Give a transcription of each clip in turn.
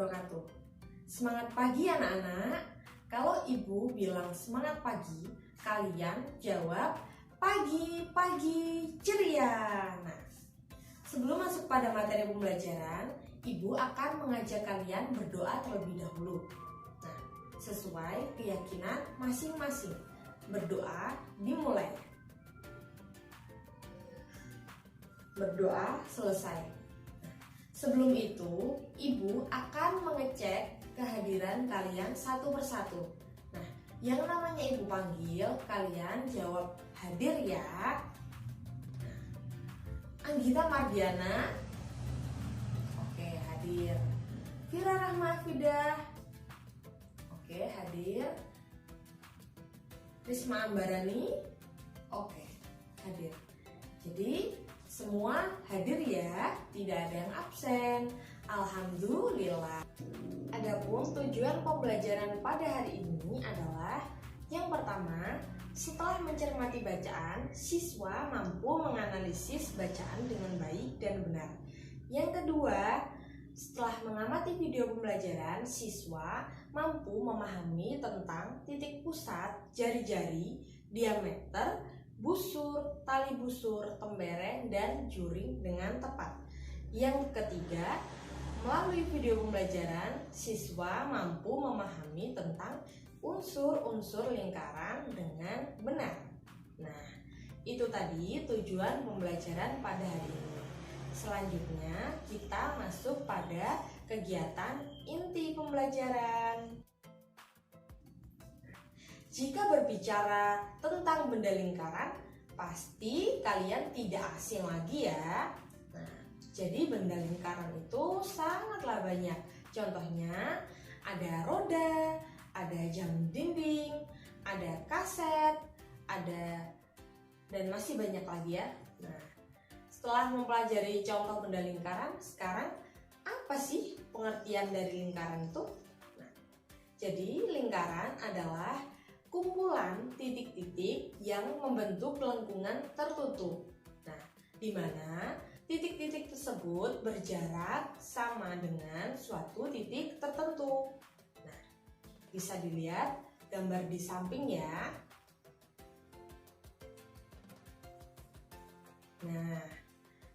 wabarakatuh. Semangat pagi anak-anak. Kalau ibu bilang semangat pagi, kalian jawab pagi, pagi, ceria. Nah, sebelum masuk pada materi pembelajaran, ibu akan mengajak kalian berdoa terlebih dahulu. Nah, sesuai keyakinan masing-masing. Berdoa dimulai. Berdoa selesai. Sebelum itu, ibu akan mengecek kehadiran kalian satu persatu. Nah, yang namanya ibu panggil, kalian jawab hadir ya. Nah, Anggita Mardiana, oke hadir. Fira Rahma Fidah, oke hadir. Risma Ambarani, oke hadir. Jadi semua hadir ya, tidak ada yang absen. Alhamdulillah. Adapun tujuan pembelajaran pada hari ini adalah yang pertama, setelah mencermati bacaan, siswa mampu menganalisis bacaan dengan baik dan benar. Yang kedua, setelah mengamati video pembelajaran, siswa mampu memahami tentang titik pusat, jari-jari, diameter, busur, tali busur, tembereng, dan juring dengan tepat. Yang ketiga, melalui video pembelajaran, siswa mampu memahami tentang unsur-unsur lingkaran dengan benar. Nah, itu tadi tujuan pembelajaran pada hari ini. Selanjutnya, kita masuk pada kegiatan inti pembelajaran. Jika berbicara tentang benda lingkaran, pasti kalian tidak asing lagi ya. Nah, jadi benda lingkaran itu sangatlah banyak. Contohnya ada roda, ada jam dinding, ada kaset, dan masih banyak lagi ya. Nah, setelah mempelajari contoh benda lingkaran, sekarang apa sih pengertian dari lingkaran itu? Nah, jadi lingkaran adalah kumpulan titik-titik yang membentuk lengkungan tertutup. Nah, di mana titik-titik tersebut berjarak sama dengan suatu titik tertentu. Nah, bisa dilihat gambar di samping ya. Nah,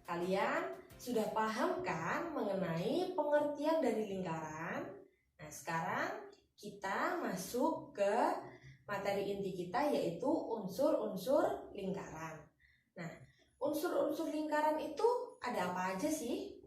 kalian sudah paham kan mengenai pengertian dari lingkaran? Nah, sekarang kita masuk ke materi inti kita, yaitu unsur-unsur lingkaran. Nah, unsur-unsur lingkaran itu ada apa aja sih?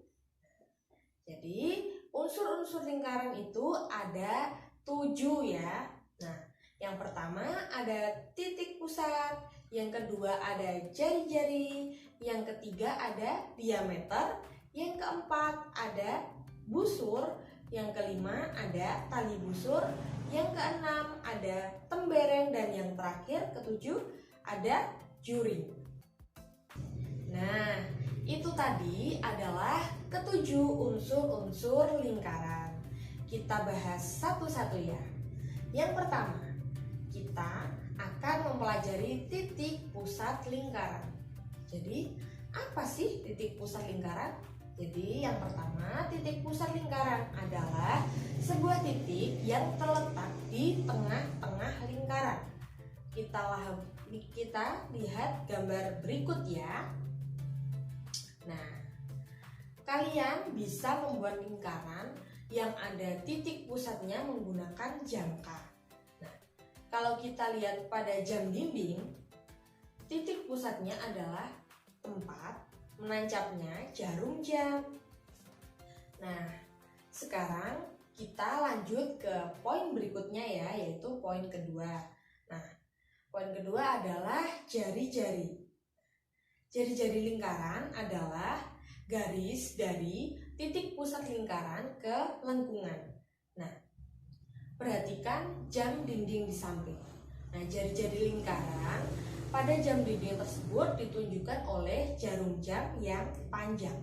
Jadi, unsur-unsur lingkaran itu ada 7 ya. Nah, yang pertama ada titik pusat, yang kedua ada jari-jari, yang ketiga ada diameter, yang keempat ada busur, yang kelima ada tali busur, yang keenam ada tembereng, dan yang terakhir ketujuh ada juring. Nah, itu tadi adalah ketujuh unsur-unsur lingkaran. Kita bahas satu-satu ya. Yang pertama, kita akan mempelajari titik pusat lingkaran. Jadi, apa sih titik pusat lingkaran? Jadi yang pertama, titik pusat lingkaran adalah sebuah titik yang terletak di tengah-tengah lingkaran. Kita lihat gambar berikut ya. Nah, kalian bisa membuat lingkaran yang ada titik pusatnya menggunakan jangka. Nah, kalau kita lihat pada jam dinding, titik pusatnya adalah tempat menancapnya jarum jam. Nah, sekarang kita lanjut ke poin berikutnya ya, yaitu poin kedua. Nah, poin kedua adalah jari-jari. Jari-jari lingkaran adalah garis dari titik pusat lingkaran ke lengkungan. Nah, perhatikan jam dinding di samping. Nah, jari-jari lingkaran pada jam dinding tersebut ditunjukkan oleh jarum jam yang panjang.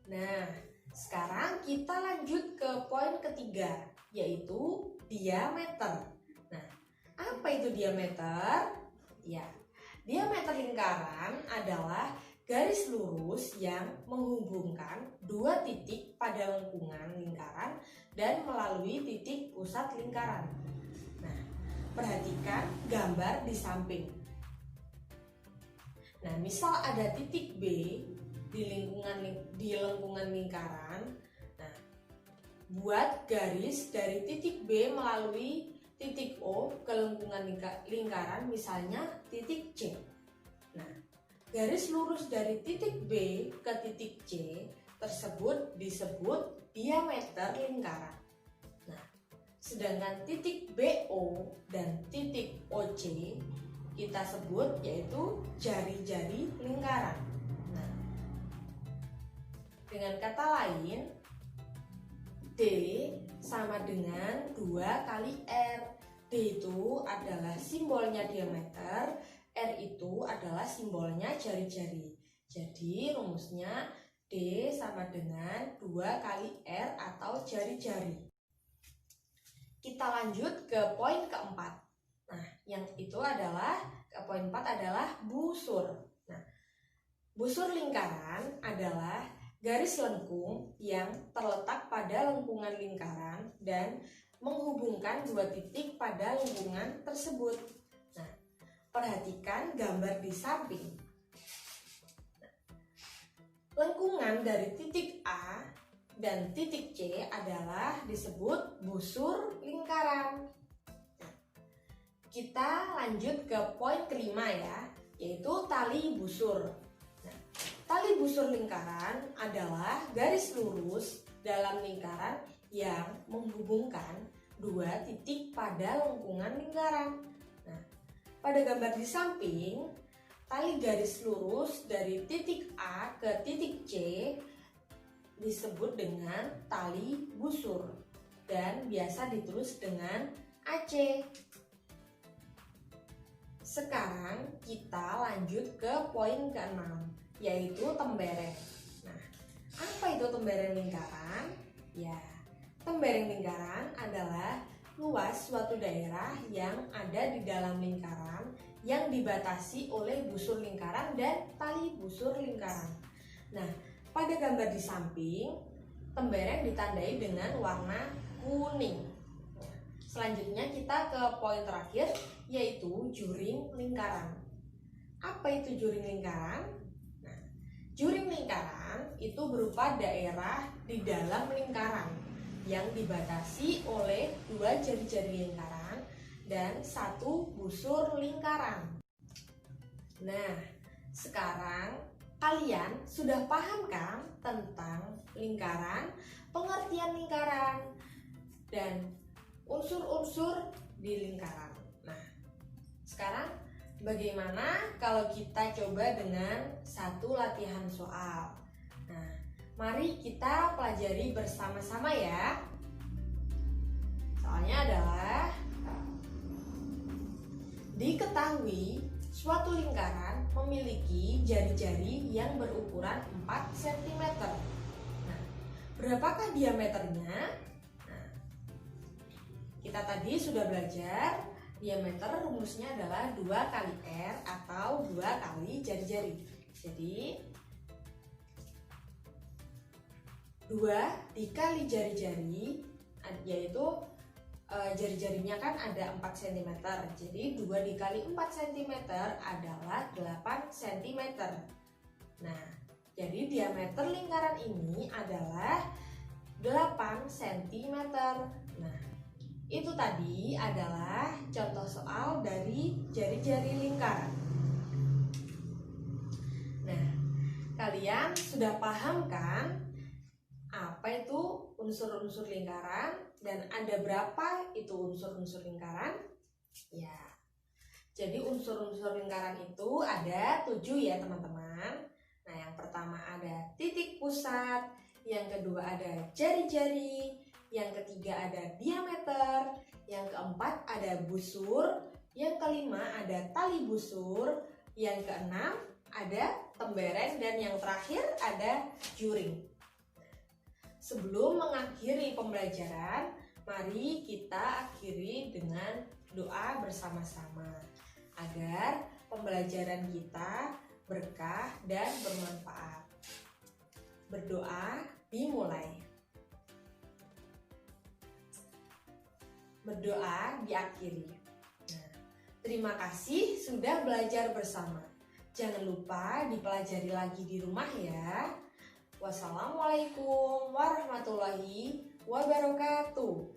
Nah, sekarang kita lanjut ke poin ketiga, yaitu diameter. Nah, apa itu diameter? Ya, diameter lingkaran adalah garis lurus yang menghubungkan dua titik pada lengkungan lingkaran dan melalui titik pusat lingkaran. Nah, perhatikan gambar di samping. Nah, misal ada titik B di lengkungan lingkaran. Nah, buat garis dari titik B melalui titik O ke lengkungan lingkaran, misalnya titik C. Nah, garis lurus dari titik B ke titik C tersebut disebut diameter lingkaran. Nah, sedangkan titik BO dan titik OC kita sebut yaitu jari-jari lingkaran. Nah, dengan kata lain, D sama dengan 2 kali R. D itu adalah simbolnya diameter, R itu adalah simbolnya jari-jari. Jadi rumusnya D sama dengan 2 kali R atau jari-jari. Kita lanjut ke poin keempat. Nah, yang itu adalah, poin 4 adalah busur. Nah, busur lingkaran adalah garis lengkung yang terletak pada lengkungan lingkaran dan menghubungkan dua titik pada lengkungan tersebut. Nah, perhatikan gambar di samping. Nah, lengkungan dari titik A dan titik C adalah disebut busur lingkaran. Nah, kita lanjut ke poin kelima ya, yaitu tali busur. Nah, tali busur lingkaran adalah garis lurus dalam lingkaran yang menghubungkan dua titik pada lengkungan lingkaran. Nah, pada gambar di samping, tali garis lurus dari titik A ke titik C disebut dengan tali busur dan biasa ditulis dengan AC. Sekarang kita lanjut ke poin ke-6, yaitu tembereng. Nah, apa itu tembereng lingkaran? Ya, tembereng lingkaran adalah luas suatu daerah yang ada di dalam lingkaran yang dibatasi oleh busur lingkaran dan tali busur lingkaran. Nah, pada gambar di samping, tembereng ditandai dengan warna kuning. Selanjutnya kita ke poin terakhir, yaitu juring lingkaran. Apa itu juring lingkaran? Nah, juring lingkaran itu berupa daerah di dalam lingkaran yang dibatasi oleh dua jari-jari lingkaran dan satu busur lingkaran. Nah, sekarang kalian sudah paham kan tentang lingkaran, pengertian lingkaran, dan unsur-unsur di lingkaran. Nah, sekarang bagaimana kalau kita coba dengan satu latihan soal? Nah, mari kita pelajari bersama-sama ya. Soalnya adalah, diketahui suatu lingkaran memiliki jari-jari yang berukuran 4 cm. Nah, berapakah diameternya? Nah, kita tadi sudah belajar diameter rumusnya adalah 2 kali R atau 2 kali jari-jari. Jadi 2 dikali jari-jari, yaitu jari-jarinya kan ada 4 cm. Jadi 2 dikali 4 cm adalah 8 cm. Nah, jadi diameter lingkaran ini adalah 8 cm. Nah, itu tadi adalah contoh soal dari jari-jari lingkaran. Nah, kalian sudah paham kan apa itu unsur-unsur lingkaran dan ada berapa itu unsur-unsur lingkaran? Ya, jadi unsur-unsur lingkaran itu ada 7 ya teman-teman. Nah, yang pertama ada titik pusat, yang kedua ada jari-jari, yang ketiga ada diameter, yang keempat ada busur, yang kelima ada tali busur, yang keenam ada tembereng, dan yang terakhir ada juring. Sebelum mengakhiri pembelajaran, mari kita akhiri dengan doa bersama-sama agar pembelajaran kita berkah, dan bermanfaat. Berdoa dimulai. Berdoa diakhiri. Nah, terima kasih sudah belajar bersama. Jangan lupa dipelajari lagi di rumah ya. Wassalamualaikum warahmatullahi wabarakatuh.